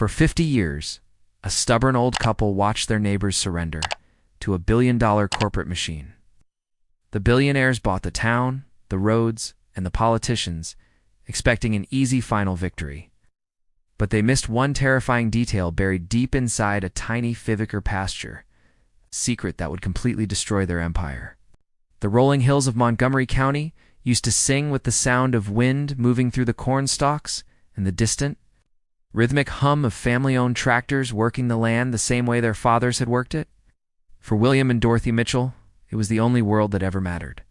For 50 years, a stubborn old couple watched their neighbors surrender to a billion-dollar corporate machine. The billionaires bought the town, the roads, and the politicians, expecting an easy final victory. But they missed one terrifying detail buried deep inside a tiny Fiviker pasture, a secret that would completely destroy their empire. The rolling hills of Montgomery County used to sing with the sound of wind moving through the corn stalks and the distant, rhythmic hum of family-owned tractors working the land the same way their fathers had worked it. For William and Dorothy Mitchell, it was the only world that ever mattered.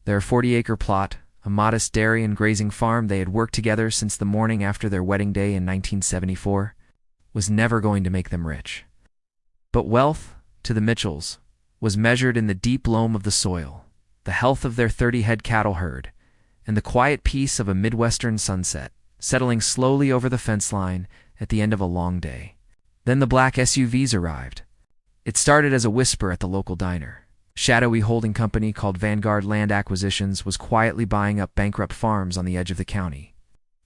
Their 40-acre plot, a modest dairy and grazing farm they had worked together since the morning after their wedding day in 1974, was never going to make them rich. But wealth, to the Mitchells, was measured in the deep loam of the soil, the health of their 30-head cattle herd, and the quiet peace of a Midwestern sunset, settling slowly over the fence line at the end of a long day. Then the black SUVs arrived. It started as a whisper at the local diner. A shadowy holding company called Vanguard Land Acquisitions was quietly buying up bankrupt farms on the edge of the county.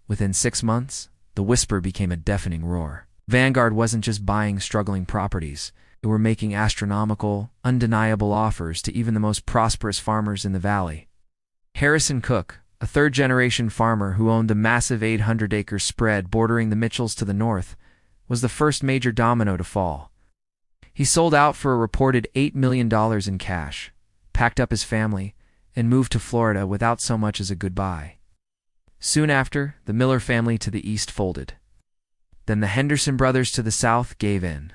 Within 6 months, the whisper became a deafening roar. Vanguard wasn't just buying struggling properties. They were making astronomical, undeniable offers to even the most prosperous farmers in the valley. Harrison Cook, a third-generation farmer who owned the massive 800-acre spread bordering the Mitchells to the north, was the first major domino to fall. He sold out for a reported $8 million in cash, packed up his family, and moved to Florida without so much as a goodbye. Soon after, the Miller family to the east folded. Then the Henderson brothers to the south gave in.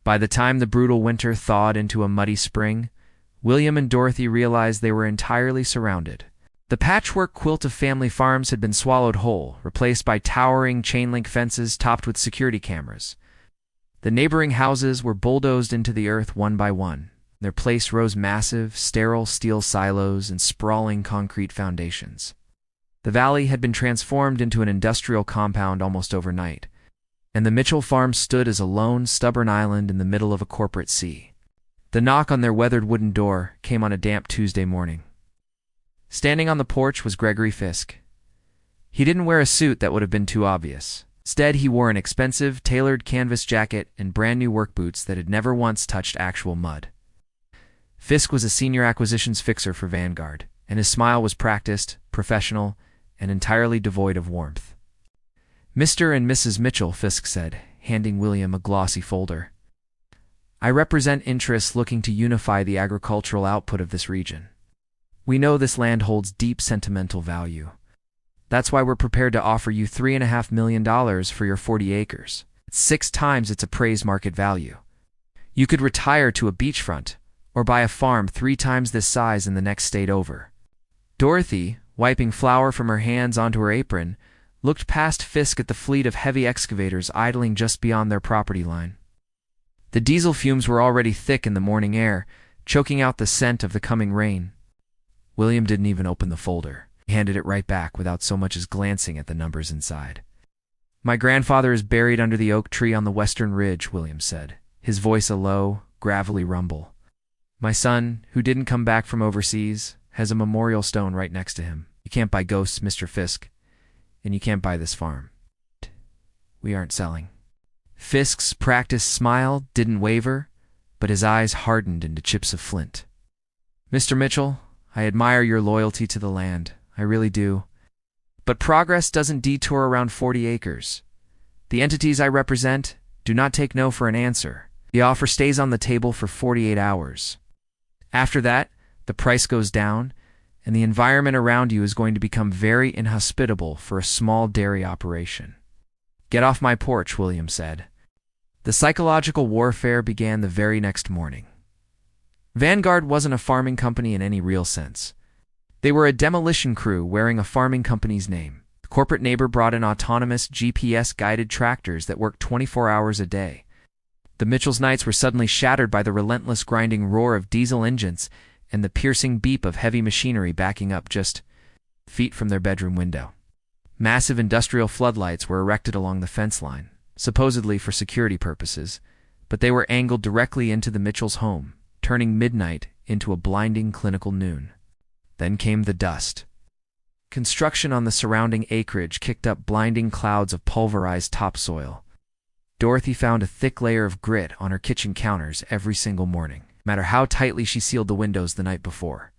By the time the brutal winter thawed into a muddy spring, William and Dorothy realized they were entirely surrounded. The patchwork quilt of family farms had been swallowed whole, replaced by towering chain-link fences topped with security cameras. The neighboring houses were bulldozed into the earth one by one. In their place rose massive, sterile steel silos and sprawling concrete foundations. The valley had been transformed into an industrial compound almost overnight, and the Mitchell farm stood as a lone, stubborn island in the middle of a corporate sea. The knock on their weathered wooden door came on a damp Tuesday morning. Standing on the porch was Gregory Fisk. He didn't wear a suit that would have been too obvious. Instead, he wore an expensive, tailored canvas jacket and brand-new work boots that had never once touched actual mud. Fisk was a senior acquisitions fixer for Vanguard, and his smile was practiced, professional, and entirely devoid of warmth. "Mr. and Mrs. Mitchell," Fisk said, handing William a glossy folder. "I represent interests looking to unify the agricultural output of this region. We know this land holds deep sentimental value. That's why we're prepared to offer you $3.5 million for your 40 acres. It's 6 times its appraised market value. You could retire to a beachfront, or buy a farm 3 times this size in the next state over." Dorothy, wiping flour from her hands onto her apron, looked past Fisk at the fleet of heavy excavators idling just beyond their property line. The diesel fumes were already thick in the morning air, choking out the scent of the coming rain. William didn't even open the folder. He handed it right back without so much as glancing at the numbers inside. "My grandfather is buried under the oak tree on the western ridge," William said, his voice a low, gravelly rumble. "My son, who didn't come back from overseas, has a memorial stone right next to him. You can't buy ghosts, Mr. Fisk, and you can't buy this farm. We aren't selling." Fisk's practiced smile didn't waver, but his eyes hardened into chips of flint. "Mr. Mitchell, I admire your loyalty to the land. I really do. But progress doesn't detour around 40 acres. The entities I represent do not take no for an answer. The offer stays on the table for 48 hours. After that, the price goes down, and the environment around you is going to become very inhospitable for a small dairy operation." "Get off my porch," William said. The psychological warfare began the very next morning. Vanguard wasn't a farming company in any real sense. They were a demolition crew wearing a farming company's name. The corporate neighbor brought in autonomous GPS-guided tractors that worked 24 hours a day. The Mitchells' nights were suddenly shattered by the relentless grinding roar of diesel engines and the piercing beep of heavy machinery backing up just feet from their bedroom window. Massive industrial floodlights were erected along the fence line, supposedly for security purposes, but they were angled directly into the Mitchells' home, turning midnight into a blinding clinical noon. Then came the dust. Construction on the surrounding acreage kicked up blinding clouds of pulverized topsoil. Dorothy found a thick layer of grit on her kitchen counters every single morning, no matter how tightly she sealed the windows the night before.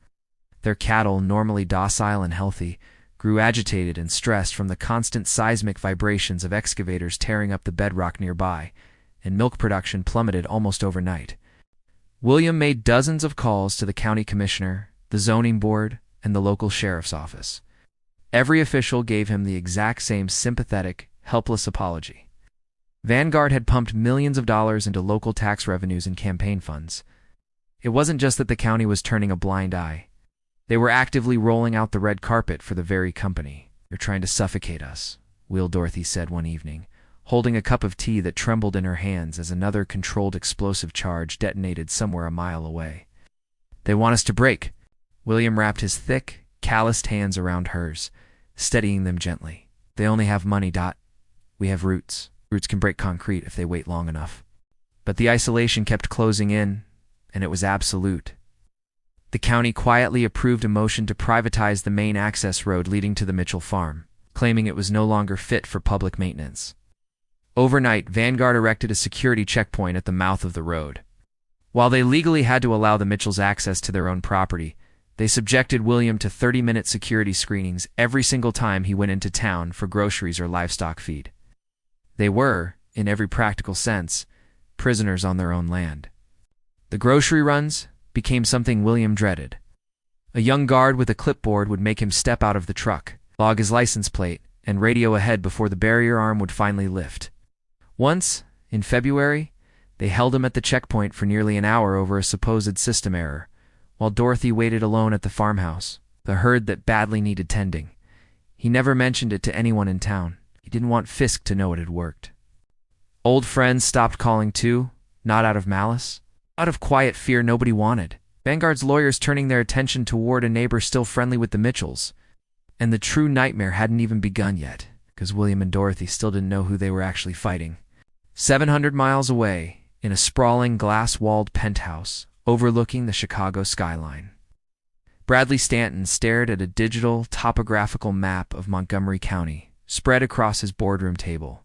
Their cattle, normally docile and healthy, grew agitated and stressed from the constant seismic vibrations of excavators tearing up the bedrock nearby, and milk production plummeted almost overnight. William made dozens of calls to the county commissioner, the zoning board, and the local sheriff's office. Every official gave him the exact same sympathetic, helpless apology. Vanguard had pumped millions of dollars into local tax revenues and campaign funds. It wasn't just that the county was turning a blind eye. They were actively rolling out the red carpet for the very company. "You're trying to suffocate us," Will Dorothy said one evening, holding a cup of tea that trembled in her hands as another controlled explosive charge detonated somewhere a mile away. "They want us to break." William wrapped his thick, calloused hands around hers, steadying them gently. "They only have money, Dot. We have roots. Roots can break concrete if they wait long enough." But the isolation kept closing in, and it was absolute. The county quietly approved a motion to privatize the main access road leading to the Mitchell farm, claiming it was no longer fit for public maintenance. Overnight, Vanguard erected a security checkpoint at the mouth of the road. While they legally had to allow the Mitchells access to their own property, they subjected William to 30-minute security screenings every single time he went into town for groceries or livestock feed. They were, in every practical sense, prisoners on their own land. The grocery runs became something William dreaded. A young guard with a clipboard would make him step out of the truck, log his license plate, and radio ahead before the barrier arm would finally lift. Once, in February, they held him at the checkpoint for nearly an hour over a supposed system error, while Dorothy waited alone at the farmhouse, the herd that badly needed tending. He never mentioned it to anyone in town. He didn't want Fisk to know it had worked. Old friends stopped calling too, not out of malice. Out of quiet fear nobody wanted. Vanguard's lawyers turning their attention toward a neighbor still friendly with the Mitchells. And the true nightmare hadn't even begun yet, because William and Dorothy still didn't know who they were actually fighting. 700 miles away, in a sprawling glass-walled penthouse overlooking the Chicago skyline, Bradley Stanton stared at a digital topographical map of Montgomery County, spread across his boardroom table.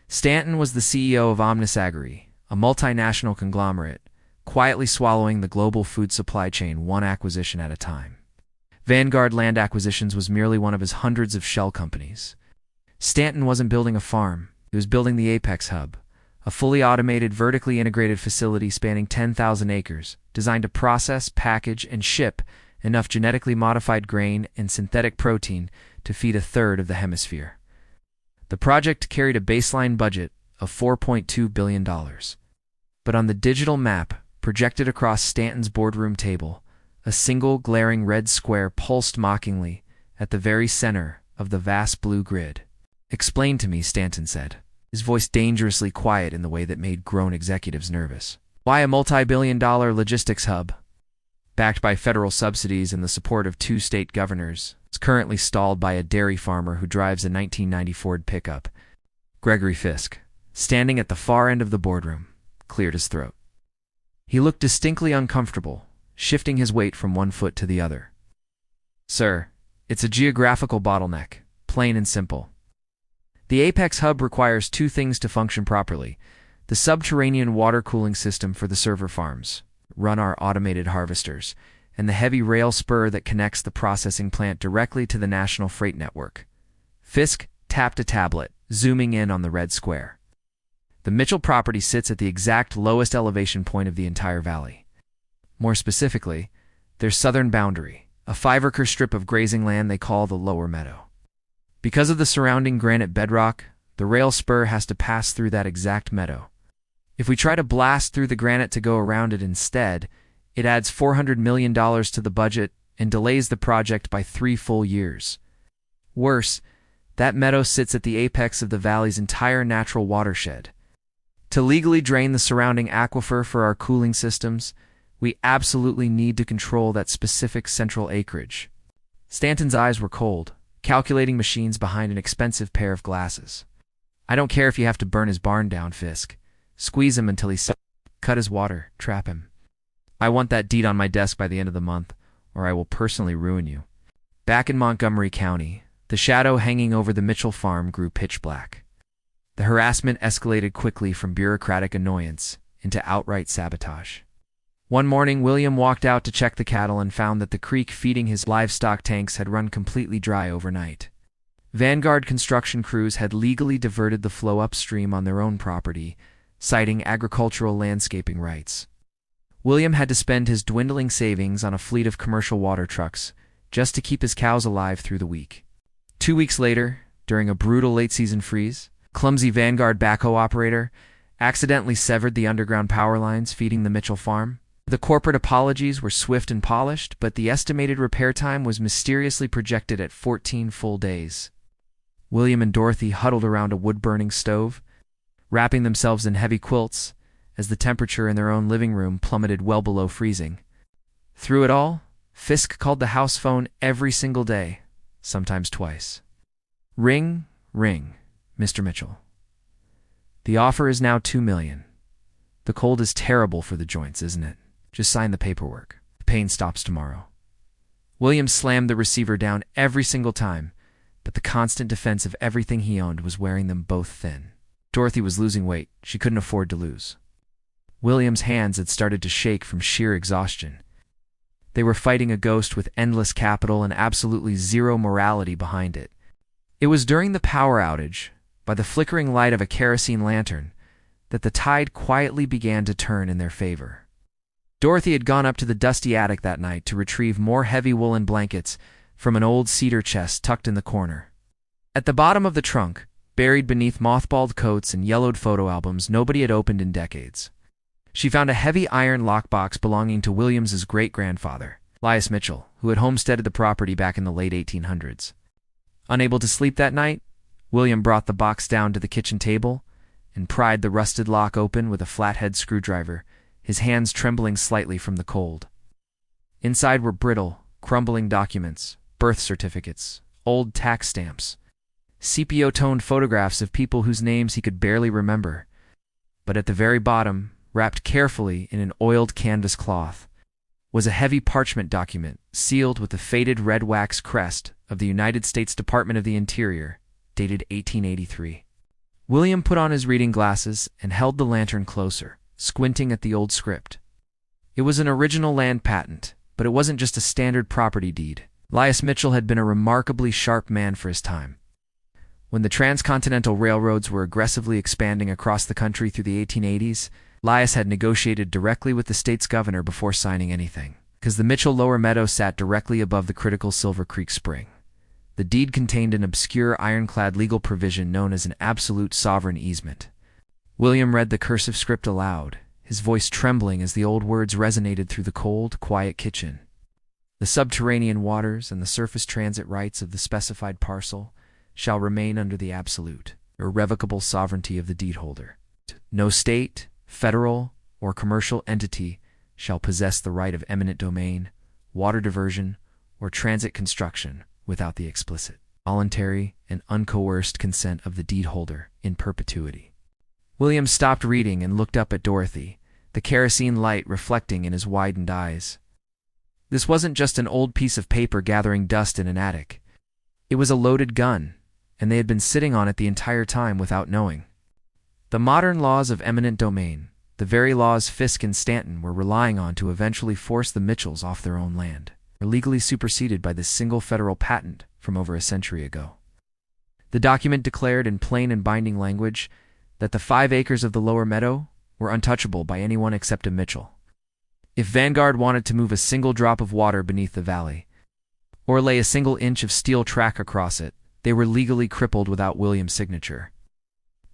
Stanton was the CEO of Omnisagri, a multinational conglomerate, quietly swallowing the global food supply chain one acquisition at a time. Vanguard Land Acquisitions was merely one of his hundreds of shell companies. Stanton wasn't building a farm, he was building the Apex Hub, a fully automated, vertically integrated facility spanning 10,000 acres, designed to process, package, and ship enough genetically modified grain and synthetic protein to feed a third of the hemisphere. The project carried a baseline budget of $4.2 billion. But on the digital map, projected across Stanton's boardroom table, a single glaring red square pulsed mockingly at the very center of the vast blue grid. "Explain to me," Stanton said, his voice dangerously quiet in the way that made grown executives nervous. "Why a multi-billion-dollar logistics hub, backed by federal subsidies and the support of 2 state governors, is currently stalled by a dairy farmer who drives a 1990 Ford pickup?" Gregory Fisk, standing at the far end of the boardroom, cleared his throat. He looked distinctly uncomfortable, shifting his weight from one foot to the other. "Sir, it's a geographical bottleneck, plain and simple. The Apex Hub requires 2 things to function properly: the subterranean water cooling system for the server farms, run our automated harvesters, and the heavy rail spur that connects the processing plant directly to the national freight network." Fisk tapped a tablet, zooming in on the red square. The Mitchell property sits at the exact lowest elevation point of the entire valley. More specifically, their southern boundary, a 5-acre strip of grazing land they call the Lower Meadow. Because of the surrounding granite bedrock, the rail spur has to pass through that exact meadow. If we try to blast through the granite to go around it instead, it adds $400 million to the budget and delays the project by 3 full years. Worse, that meadow sits at the apex of the valley's entire natural watershed. To legally drain the surrounding aquifer for our cooling systems, we absolutely need to control that specific central acreage. Stanton's eyes were cold, calculating machines behind an expensive pair of glasses. "I don't care if you have to burn his barn down, Fisk. Squeeze him until he's cut his water, trap him. I want that deed on my desk by the end of the month, or I will personally ruin you." Back in Montgomery County, the shadow hanging over the Mitchell farm grew pitch black. The harassment escalated quickly from bureaucratic annoyance into outright sabotage. One morning, William walked out to check the cattle and found that the creek feeding his livestock tanks had run completely dry overnight. Vanguard construction crews had legally diverted the flow upstream on their own property, citing agricultural landscaping rights. William had to spend his dwindling savings on a fleet of commercial water trucks just to keep his cows alive through the week. 2 weeks later, during a brutal late-season freeze, clumsy Vanguard backhoe operator accidentally severed the underground power lines feeding the Mitchell farm. The corporate apologies were swift and polished, but the estimated repair time was mysteriously projected at 14 full days. William and Dorothy huddled around a wood-burning stove, wrapping themselves in heavy quilts as the temperature in their own living room plummeted well below freezing. Through it all, Fisk called the house phone every single day, sometimes twice. Ring, ring, Mr. Mitchell. The offer is now $2 million. The cold is terrible for the joints, isn't it? Just sign the paperwork. The pain stops tomorrow. William slammed the receiver down every single time, but the constant defense of everything he owned was wearing them both thin. Dorothy was losing weight. She couldn't afford to lose. William's hands had started to shake from sheer exhaustion. They were fighting a ghost with endless capital and absolutely zero morality behind it. It was during the power outage, by the flickering light of a kerosene lantern, that the tide quietly began to turn in their favor. Dorothy had gone up to the dusty attic that night to retrieve more heavy woolen blankets from an old cedar chest tucked in the corner. At the bottom of the trunk, buried beneath mothballed coats and yellowed photo albums nobody had opened in decades, she found a heavy iron lockbox belonging to William's great-grandfather, Elias Mitchell, who had homesteaded the property back in the late 1800s. Unable to sleep that night, William brought the box down to the kitchen table and pried the rusted lock open with a flathead screwdriver, his hands trembling slightly from the cold. Inside were brittle, crumbling documents, birth certificates, old tax stamps, sepia-toned photographs of people whose names he could barely remember. But at the very bottom, wrapped carefully in an oiled canvas cloth, was a heavy parchment document sealed with the faded red wax crest of the United States Department of the Interior, dated 1883. William put on his reading glasses and held the lantern closer, squinting at the old script. It was an original land patent, but it wasn't just a standard property deed. Elias Mitchell had been a remarkably sharp man for his time. When the transcontinental railroads were aggressively expanding across the country through the 1880s, Elias had negotiated directly with the state's governor before signing anything, because the Mitchell Lower Meadow sat directly above the critical Silver Creek Spring. The deed contained an obscure ironclad legal provision known as an absolute sovereign easement. William read the cursive script aloud, his voice trembling as the old words resonated through the cold, quiet kitchen. The subterranean waters and the surface transit rights of the specified parcel shall remain under the absolute, irrevocable sovereignty of the deed holder. No state, federal, or commercial entity shall possess the right of eminent domain, water diversion, or transit construction without the explicit, voluntary, and uncoerced consent of the deed holder in perpetuity. William stopped reading and looked up at Dorothy, the kerosene light reflecting in his widened eyes. This wasn't just an old piece of paper gathering dust in an attic. It was a loaded gun, and they had been sitting on it the entire time without knowing. The modern laws of eminent domain, the very laws Fisk and Stanton were relying on to eventually force the Mitchells off their own land, were legally superseded by this single federal patent from over a century ago. The document declared in plain and binding language that the 5 acres of the lower meadow were untouchable by anyone except a Mitchell. If Vanguard wanted to move a single drop of water beneath the valley, or lay a single inch of steel track across it, they were legally crippled without William's signature.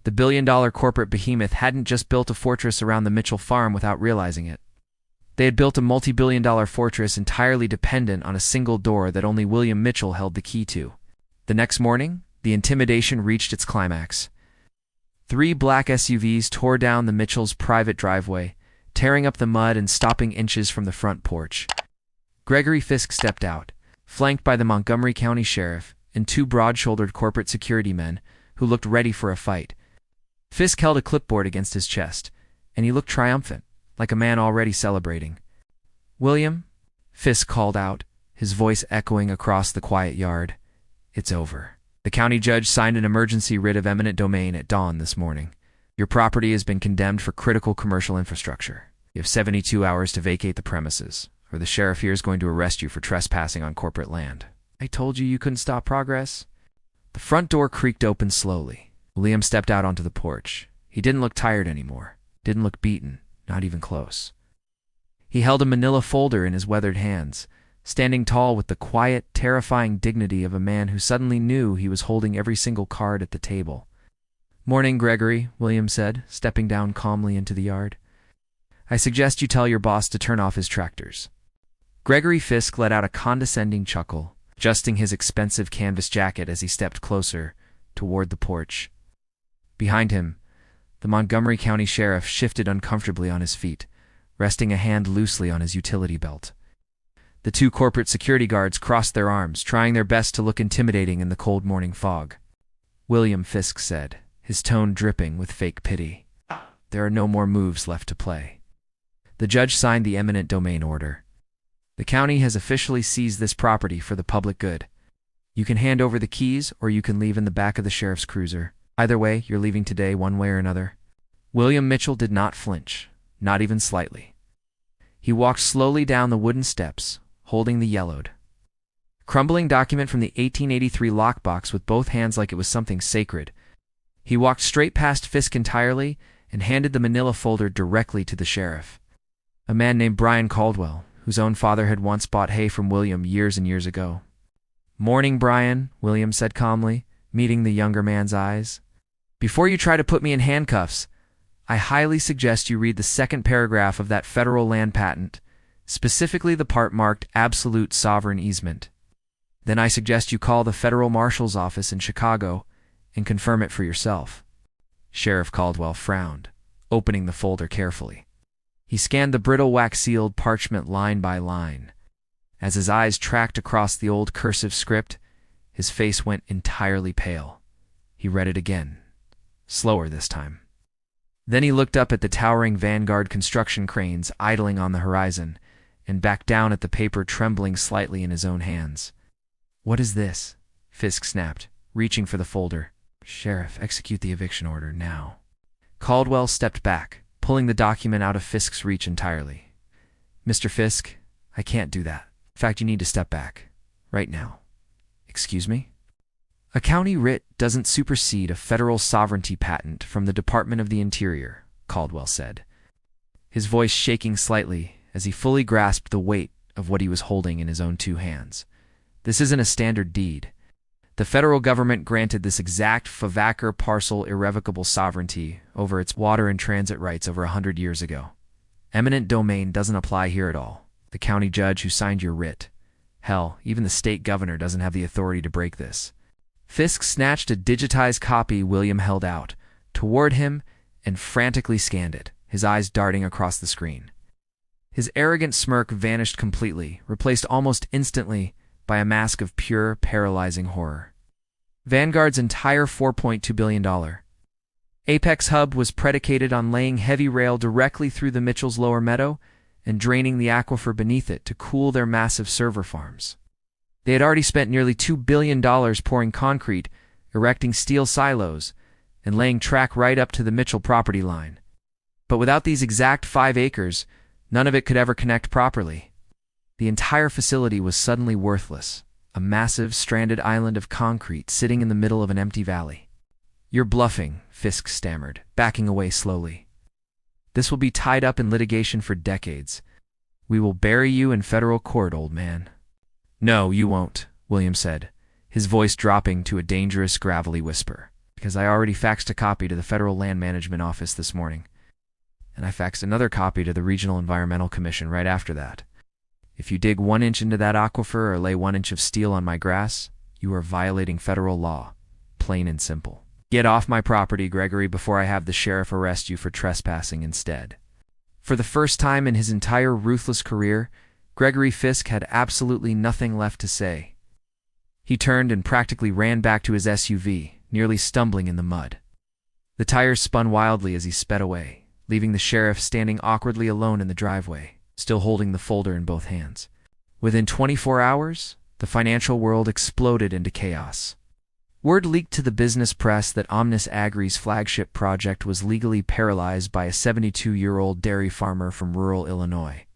The billion-dollar corporate behemoth hadn't just built a fortress around the Mitchell farm without realizing it. They had built a multi-billion-dollar fortress entirely dependent on a single door that only William Mitchell held the key to. The next morning, the intimidation reached its climax. 3 black SUVs tore down the Mitchells' private driveway, tearing up the mud and stopping inches from the front porch. Gregory Fisk stepped out, flanked by the Montgomery County Sheriff and 2 broad-shouldered corporate security men who looked ready for a fight. Fisk held a clipboard against his chest, and he looked triumphant, like a man already celebrating. "William," Fisk called out, his voice echoing across the quiet yard, "it's over. The county judge signed an emergency writ of eminent domain at dawn this morning. Your property has been condemned for critical commercial infrastructure. You have 72 hours to vacate the premises, or the sheriff here is going to arrest you for trespassing on corporate land. I told you you couldn't stop progress. The front door creaked open slowly. William stepped out onto the porch. He didn't look tired anymore. Didn't look beaten, not even close. He held a manila folder in his weathered hands, standing tall with the quiet, terrifying dignity of a man who suddenly knew he was holding every single card at the table. "Morning, Gregory," William said, stepping down calmly into the yard. "I suggest you tell your boss to turn off his tractors." Gregory Fisk let out a condescending chuckle, adjusting his expensive canvas jacket as he stepped closer toward the porch. Behind him, the Montgomery County Sheriff shifted uncomfortably on his feet, resting a hand loosely on his utility belt. The two corporate security guards crossed their arms, trying their best to look intimidating in the cold morning fog. "William," Fisk said, his tone dripping with fake pity, "there are no more moves left to play." The judge signed the eminent domain order. "The county has officially seized this property for the public good. You can hand over the keys or you can leave in the back of the sheriff's cruiser. Either way, you're leaving today one way or another." William Mitchell did not flinch, not even slightly. He walked slowly down the wooden steps, holding the yellowed, crumbling document from the 1883 lockbox with both hands like it was something sacred. He walked straight past Fisk entirely and handed the manila folder directly to the sheriff. A man named Brian Caldwell, whose own father had once bought hay from William years and years ago. "Morning, Brian," William said calmly, meeting the younger man's eyes. "Before you try to put me in handcuffs, I highly suggest you read the second paragraph of that federal land patent, specifically the part marked Absolute Sovereign Easement. Then I suggest you call the federal marshal's office in Chicago and confirm it for yourself." Sheriff Caldwell frowned, opening the folder carefully. He scanned the brittle wax-sealed parchment line by line. As his eyes tracked across the old cursive script, his face went entirely pale. He read it again, slower this time. Then he looked up at the towering Vanguard construction cranes idling on the horizon, and back down at the paper trembling slightly in his own hands. "What is this?" Fisk snapped, reaching for the folder. "Sheriff, execute the eviction order now." Caldwell stepped back, pulling the document out of Fisk's reach entirely. "Mr. Fisk, I can't do that. In fact, you need to step back. Right now." "Excuse me?" "A county writ doesn't supersede a federal sovereignty patent from the Department of the Interior," Caldwell said, his voice shaking slightly as he fully grasped the weight of what he was holding in his own two hands. "This isn't a standard deed. The federal government granted this exact Favacker parcel irrevocable sovereignty over its water and transit rights over 100 years ago. Eminent domain doesn't apply here at all. The county judge who signed your writ, hell, even the state governor doesn't have the authority to break this." Fisk snatched a digitized copy William held out toward him and frantically scanned it, his eyes darting across the screen. His arrogant smirk vanished completely, replaced almost instantly by a mask of pure, paralyzing horror. Vanguard's entire $4.2 billion Apex hub was predicated on laying heavy rail directly through the Mitchell's lower meadow and draining the aquifer beneath it to cool their massive server farms. They had already spent nearly $2 billion pouring concrete, erecting steel silos, and laying track right up to the Mitchell property line. But without these exact 5 acres, none of it could ever connect properly. The entire facility was suddenly worthless, a massive, stranded island of concrete sitting in the middle of an empty valley. "You're bluffing," Fisk stammered, backing away slowly. "This will be tied up in litigation for decades. We will bury you in federal court, old man." "No, you won't," William said, his voice dropping to a dangerous, gravelly whisper, "because I already faxed a copy to the Federal Land Management Office this morning, and I faxed another copy to the Regional Environmental Commission right after that. If you dig 1 inch into that aquifer or lay 1 inch of steel on my grass, you are violating federal law, plain and simple. Get off my property, Gregory, before I have the sheriff arrest you for trespassing instead." For the first time in his entire ruthless career, Gregory Fisk had absolutely nothing left to say. He turned and practically ran back to his SUV, nearly stumbling in the mud. The tires spun wildly as he sped away, leaving the sheriff standing awkwardly alone in the driveway, still holding the folder in both hands. Within 24 hours, the financial world exploded into chaos. Word leaked to the business press that Omnis Agri's flagship project was legally paralyzed by a 72-year-old dairy farmer from rural Illinois.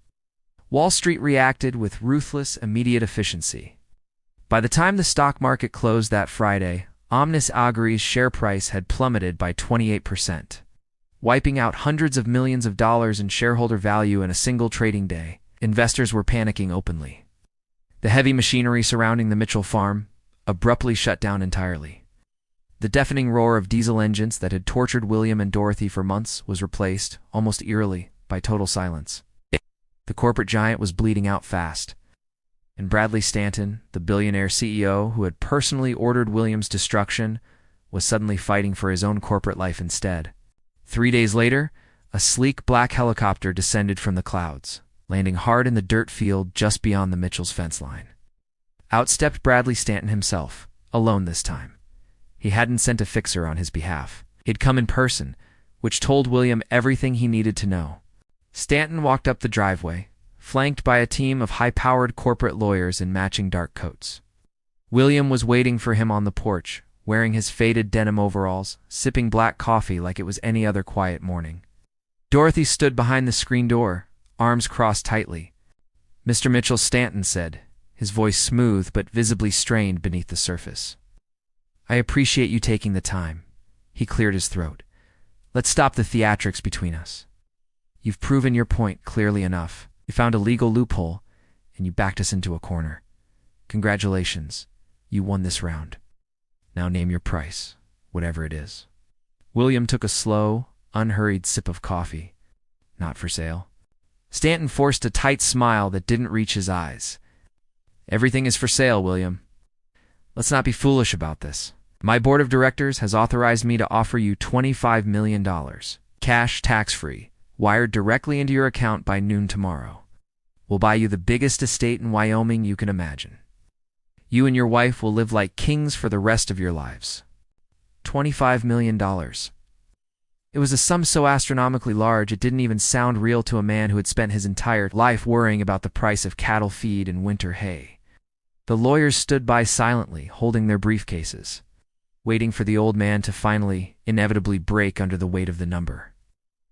Wall Street reacted with ruthless, immediate efficiency. By the time the stock market closed that Friday, Omnis Agri's share price had plummeted by 28%, wiping out hundreds of millions of dollars in shareholder value in a single trading day. Investors were panicking openly. The heavy machinery surrounding the Mitchell farm abruptly shut down entirely. The deafening roar of diesel engines that had tortured William and Dorothy for months was replaced, almost eerily, by total silence. The corporate giant was bleeding out fast, and Bradley Stanton, the billionaire CEO who had personally ordered William's destruction, was suddenly fighting for his own corporate life instead. 3 days later, a sleek black helicopter descended from the clouds, landing hard in the dirt field just beyond the Mitchell's fence line. Out stepped Bradley Stanton himself, alone this time. He hadn't sent a fixer on his behalf. He'd come in person, which told William everything he needed to know. Stanton walked up the driveway, flanked by a team of high-powered corporate lawyers in matching dark coats. William was waiting for him on the porch, wearing his faded denim overalls, sipping black coffee like it was any other quiet morning. Dorothy stood behind the screen door, arms crossed tightly. "Mr. Mitchell," Stanton said, his voice smooth but visibly strained beneath the surface. "I appreciate you taking the time." He cleared his throat. "Let's stop the theatrics between us. You've proven your point clearly enough. You found a legal loophole, and you backed us into a corner. Congratulations. You won this round. Now name your price, whatever it is." William took a slow, unhurried sip of coffee. "Not for sale." Stanton forced a tight smile that didn't reach his eyes. "Everything is for sale, William. Let's not be foolish about this. My board of directors has authorized me to offer you $25 million, cash tax-free, wired directly into your account by noon tomorrow. We'll buy you the biggest estate in Wyoming you can imagine. You and your wife will live like kings for the rest of your lives. $25 million. It was a sum so astronomically large it didn't even sound real to a man who had spent his entire life worrying about the price of cattle feed and winter hay. The lawyers stood by silently, holding their briefcases, waiting for the old man to finally, inevitably break under the weight of the number.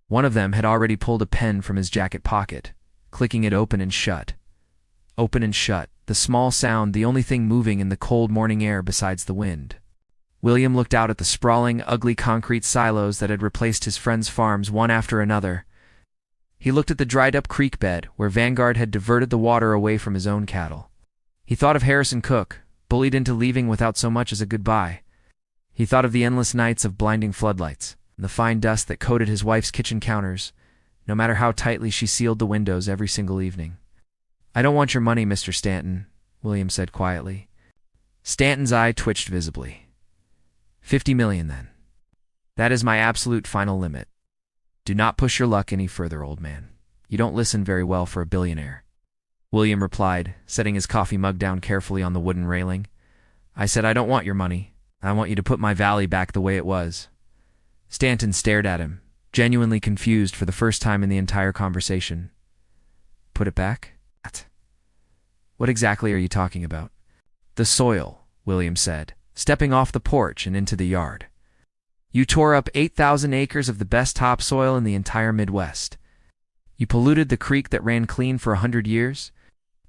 One of them had already pulled a pen from his jacket pocket, clicking it open and shut. Open and shut, the small sound the only thing moving in the cold morning air besides the wind. William looked out at the sprawling, ugly concrete silos that had replaced his friends' farms one after another. He looked at the dried-up creek bed where Vanguard had diverted the water away from his own cattle. He thought of Harrison Cook, bullied into leaving without so much as a goodbye. He thought of the endless nights of blinding floodlights, and the fine dust that coated his wife's kitchen counters, no matter how tightly she sealed the windows every single evening. "I don't want your money, Mr. Stanton," William said quietly. Stanton's eye twitched visibly. $50 million, then. That is my absolute final limit. Do not push your luck any further, old man. You don't listen very well for a billionaire." William replied, setting his coffee mug down carefully on the wooden railing. "I said I don't want your money. I want you to put my valley back the way it was." Stanton stared at him, genuinely confused for the first time in the entire conversation. "Put it back? What exactly are you talking about?" "The soil," William said, stepping off the porch and into the yard. "You tore up 8,000 acres of the best topsoil in the entire Midwest. You polluted the creek that ran clean for 100 years.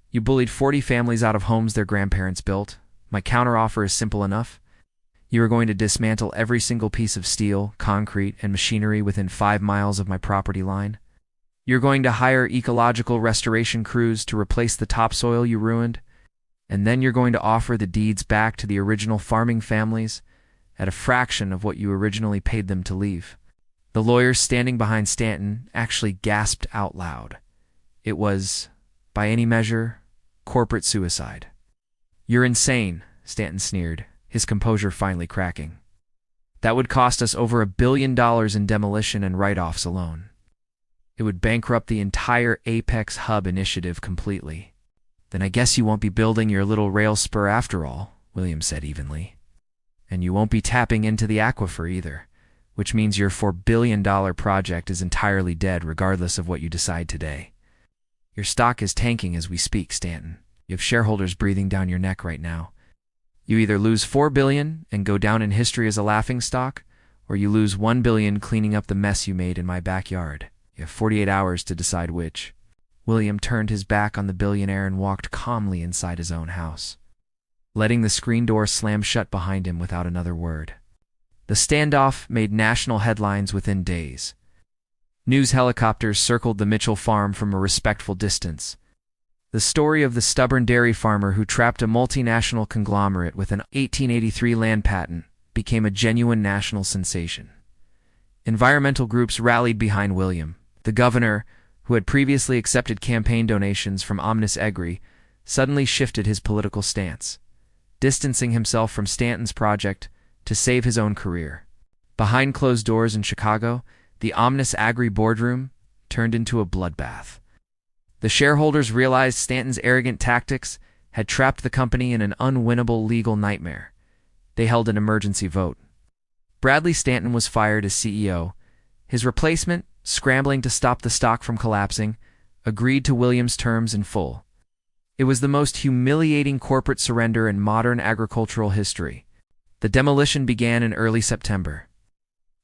You bullied 40 families out of homes their grandparents built. My counteroffer is simple enough. You are going to dismantle every single piece of steel, concrete, and machinery within 5 miles of my property line. You're going to hire ecological restoration crews to replace the topsoil you ruined, and then you're going to offer the deeds back to the original farming families at a fraction of what you originally paid them to leave." The lawyers standing behind Stanton actually gasped out loud. It was, by any measure, corporate suicide. "You're insane," Stanton sneered, his composure finally cracking. "That would cost us over $1 billion in demolition and write-offs alone. It would bankrupt the entire Apex Hub initiative completely." "Then I guess you won't be building your little rail spur after all," William said evenly. "And you won't be tapping into the aquifer either, which means your $4 billion project is entirely dead regardless of what you decide today. Your stock is tanking as we speak, Stanton. You have shareholders breathing down your neck right now. You either lose $4 billion and go down in history as a laughingstock, or you lose $1 billion cleaning up the mess you made in my backyard. You have 48 hours to decide which. William turned his back on the billionaire and walked calmly inside his own house, letting the screen door slam shut behind him without another word. The standoff made national headlines within days. News helicopters circled the Mitchell farm from a respectful distance. The story of the stubborn dairy farmer who trapped a multinational conglomerate with an 1883 land patent became a genuine national sensation. Environmental groups rallied behind William. The governor, who had previously accepted campaign donations from Omnis Egri, suddenly shifted his political stance, distancing himself from Stanton's project to save his own career. Behind closed doors in Chicago, the Omnis Agri boardroom turned into a bloodbath. The shareholders realized Stanton's arrogant tactics had trapped the company in an unwinnable legal nightmare. They held an emergency vote. Bradley Stanton was fired as CEO. His replacement, scrambling to stop the stock from collapsing, agreed to William's terms in full. It was the most humiliating corporate surrender in modern agricultural history. The demolition began in early September.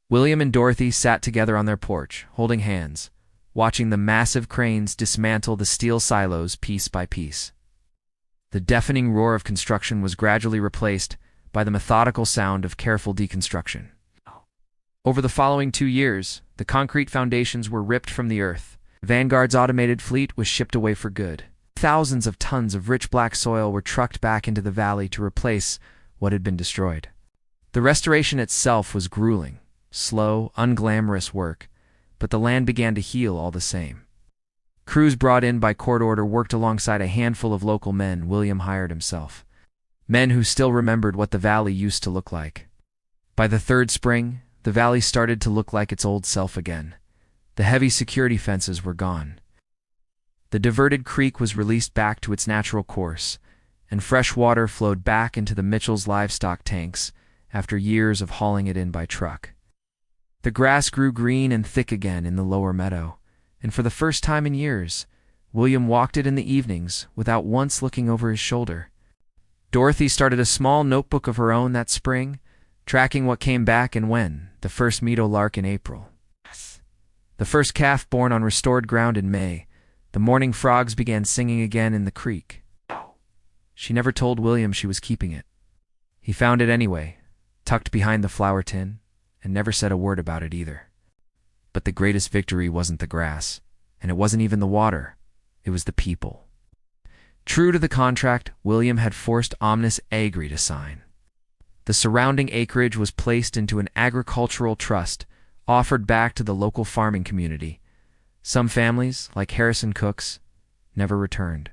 William and Dorothy sat together on their porch, holding hands, watching the massive cranes dismantle the steel silos piece by piece. The deafening roar of construction was gradually replaced by the methodical sound of careful deconstruction. Over the following 2 years, the concrete foundations were ripped from the earth. Vanguard's automated fleet was shipped away for good. Thousands of tons of rich black soil were trucked back into the valley to replace what had been destroyed. The restoration itself was grueling, slow, unglamorous work, but the land began to heal all the same. Crews brought in by court order worked alongside a handful of local men William hired himself. Men who still remembered what the valley used to look like. By the third spring, the valley started to look like its old self again. The heavy security fences were gone. The diverted creek was released back to its natural course, and fresh water flowed back into the Mitchell's livestock tanks after years of hauling it in by truck. The grass grew green and thick again in the lower meadow, and for the first time in years, William walked it in the evenings without once looking over his shoulder. Dorothy started a small notebook of her own that spring, tracking what came back and when, the first meadowlark in April, the first calf born on restored ground in May, the morning frogs began singing again in the creek. She never told William she was keeping it. He found it anyway, tucked behind the flour tin, and never said a word about it either. But the greatest victory wasn't the grass, and it wasn't even the water. It was the people. True to the contract William had forced Omnis Agri to sign, the surrounding acreage was placed into an agricultural trust offered back to the local farming community. Some families, like Harrison Cook's, never returned,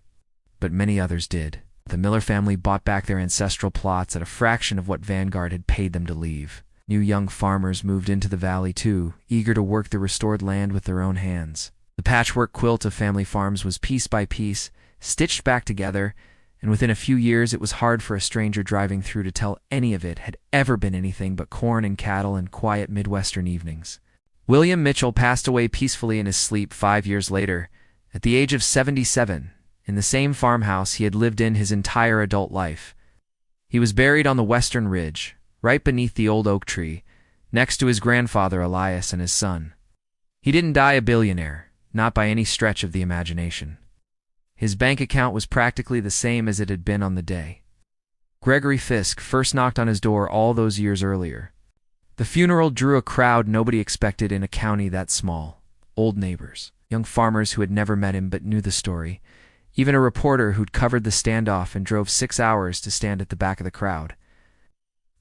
but many others did. The Miller family bought back their ancestral plots at a fraction of what Vanguard had paid them to leave. New young farmers moved into the valley too, eager to work the restored land with their own hands. The patchwork quilt of family farms was piece by piece, stitched back together, and within a few years it was hard for a stranger driving through to tell any of it had ever been anything but corn and cattle and quiet Midwestern evenings. William Mitchell passed away peacefully in his sleep 5 years later, at the age of 77, in the same farmhouse he had lived in his entire adult life. He was buried on the western ridge, right beneath the old oak tree, next to his grandfather Elias and his son. He didn't die a billionaire, not by any stretch of the imagination. His bank account was practically the same as it had been on the day Gregory Fisk first knocked on his door all those years earlier. The funeral drew a crowd nobody expected in a county that small. Old neighbors, young farmers who had never met him but knew the story, even a reporter who'd covered the standoff and drove 6 hours to stand at the back of the crowd.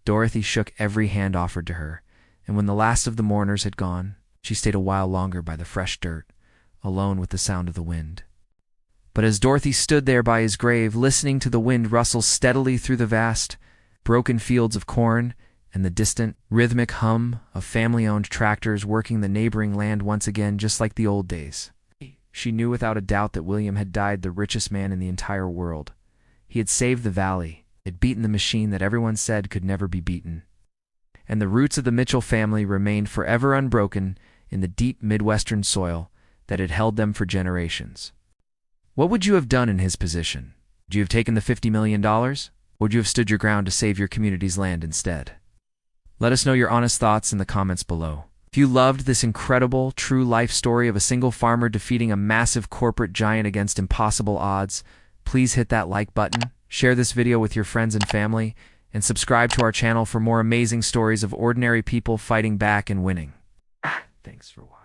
Dorothy shook every hand offered to her, and when the last of the mourners had gone, she stayed a while longer by the fresh dirt, alone with the sound of the wind. But as Dorothy stood there by his grave, listening to the wind rustle steadily through the vast, broken fields of corn and the distant, rhythmic hum of family-owned tractors working the neighboring land once again just like the old days, she knew without a doubt that William had died the richest man in the entire world. He had saved the valley, had beaten the machine that everyone said could never be beaten. And the roots of the Mitchell family remained forever unbroken in the deep Midwestern soil that had held them for generations. What would you have done in his position? Would you have taken the $50 million? Would you have stood your ground to save your community's land instead? Let us know your honest thoughts in the comments below. If you loved this incredible, true life story of a single farmer defeating a massive corporate giant against impossible odds, please hit that like button, share this video with your friends and family, and subscribe to our channel for more amazing stories of ordinary people fighting back and winning. Thanks for watching.